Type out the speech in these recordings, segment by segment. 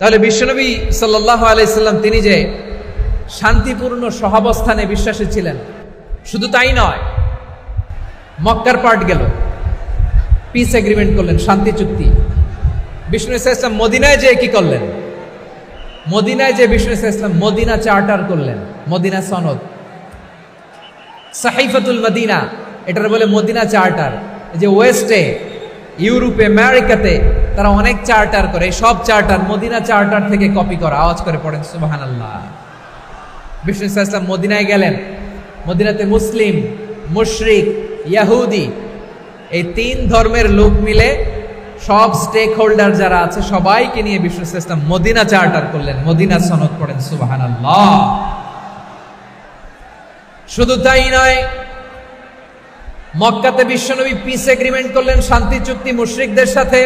তাহলে বিশ্বনবী সাল্লাল্লাহু আলাইহি সাল্লাম তিনি যে শান্তিপূর্ণ সহাবস্থানে বিশ্বাসী ছিলেন, শুধু তাই নয়, মক্কার পার্ট গেল, পিস এগ্রিমেন্ট করলেন, শান্তি চুক্তি। বিষ্ণু ইসলাম মদিনায় যে কি করলেন? মদিনায় যে বিষ্ণু ইসলাম মদিনা চার্টার করলেন, মদিনা সনদ, সাহিফাতুল মদিনা, এটার বলে মদিনা চার্টার। যে ওয়েস্টে, ইউরোপে, আমেরিকাতে তারা অনেক চার্টার করে, সব চার্টার মদিনা চার্টার থেকে কপি করা। আওয়াজ করে পড়েন সুবহানাল্লাহ। বিষ্ণু ইসলাম মদিনায় গেলেন, মদিনাতে মুসলিম, মুশরিক, ইহুদি, এই তিন ধর্মের লোক মিলে সব স্টেক হোল্ডার যারা আছে সবাইকে নিয়ে বিষ্ণু ইসলাম মদিনা চার্টার করলেন, মদিনা সনদ। পড়েন সুবহানাল্লাহ। শুধু তাই নয়, মক্কাতে বিশ্বনবী পিস এগ্রিমেন্ট করলেন, শান্তি চুক্তি মুশরিকদের সাথে।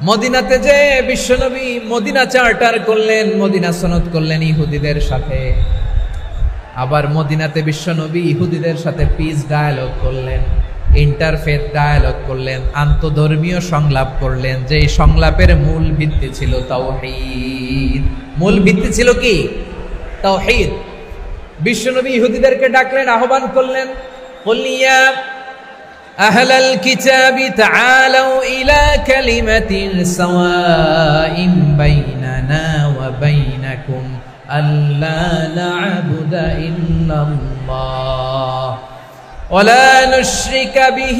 মদিনাতে যে বিশ্বনবী মদিনা চার্টার করলেন, মদিনা সনদ করলেন ইহুদিদের সাথে। আবার মদিনাতে বিশ্বনবী ইহুদিদের সাথে পিস ডায়ালগ করলেন, ইন্টারফেথ ডায়ালগ করলেন, আন্তধর্মীয় সংলাপ করলেন। যে সংলাপের মূল ভিত্তি ছিল তাওহীদ। মূল ভিত্তি ছিল কি? তাওহীদ। বিশ্বনবী ইহুদিদেরকে ডাকলেন, আহ্বান করলেন, قل يا أهل الكتاب تعالوا إلى كلمة سواء بيننا وبينكم ألا نعبد إلا الله ولا نشرك به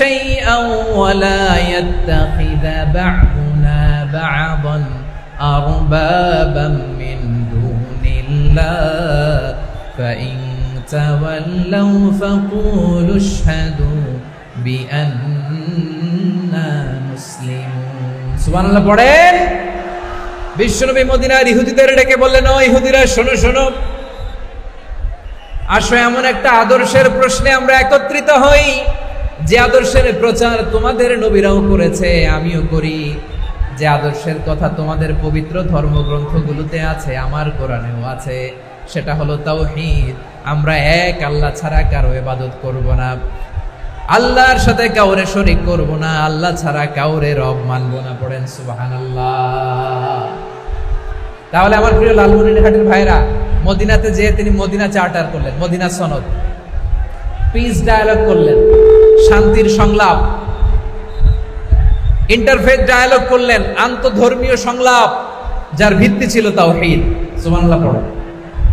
شيئا ولا يتخذ بعضنا بعضا أربابا من دون الله فإن تولوا فقولوا اشهدوا بأننا مسلمون। সুবহানাল্লাহ পড়েন। বিশ্বনবী মদিনার ইহুদিদের ডেকে বললেন, ও ইহুদিরা, শোনো শোনো, আসো এমন একটা আদর্শের প্রশ্নে আমরা একত্রিত হই, যে আদর্শের প্রচার তোমাদের নবীরাও করেছে, আমিও করি, যে আদর্শের কথা তোমাদের পবিত্র ধর্মগ্রন্থগুলোতে আছে, আমার কোরআনেও আছে। সেটা হলো তাওহীদ। আমরা এক আল্লাহ ছাড়া কারো ইবাদত করব না, আল্লাহর সাথে কাউরে শরীক করব না, আল্লাহ ছাড়া কাউরে রব মানব না। পড়েন সুবহানাল্লাহ। তাহলে আমার প্রিয় লালমনিরহাটের ভাইরা, মদিনাতে যে তিনি মদিনা চার্টার করলেন, মদিনা সনদ, পিস ডায়ালগ করলেন, শান্তির সংলাপ, ইন্টারফেথ ডায়ালগ করলেন, আন্তধর্মীয় সংলাপ, যার ভিত্তি ছিল তাওহীদ। সুবহানাল্লাহ পড়েন।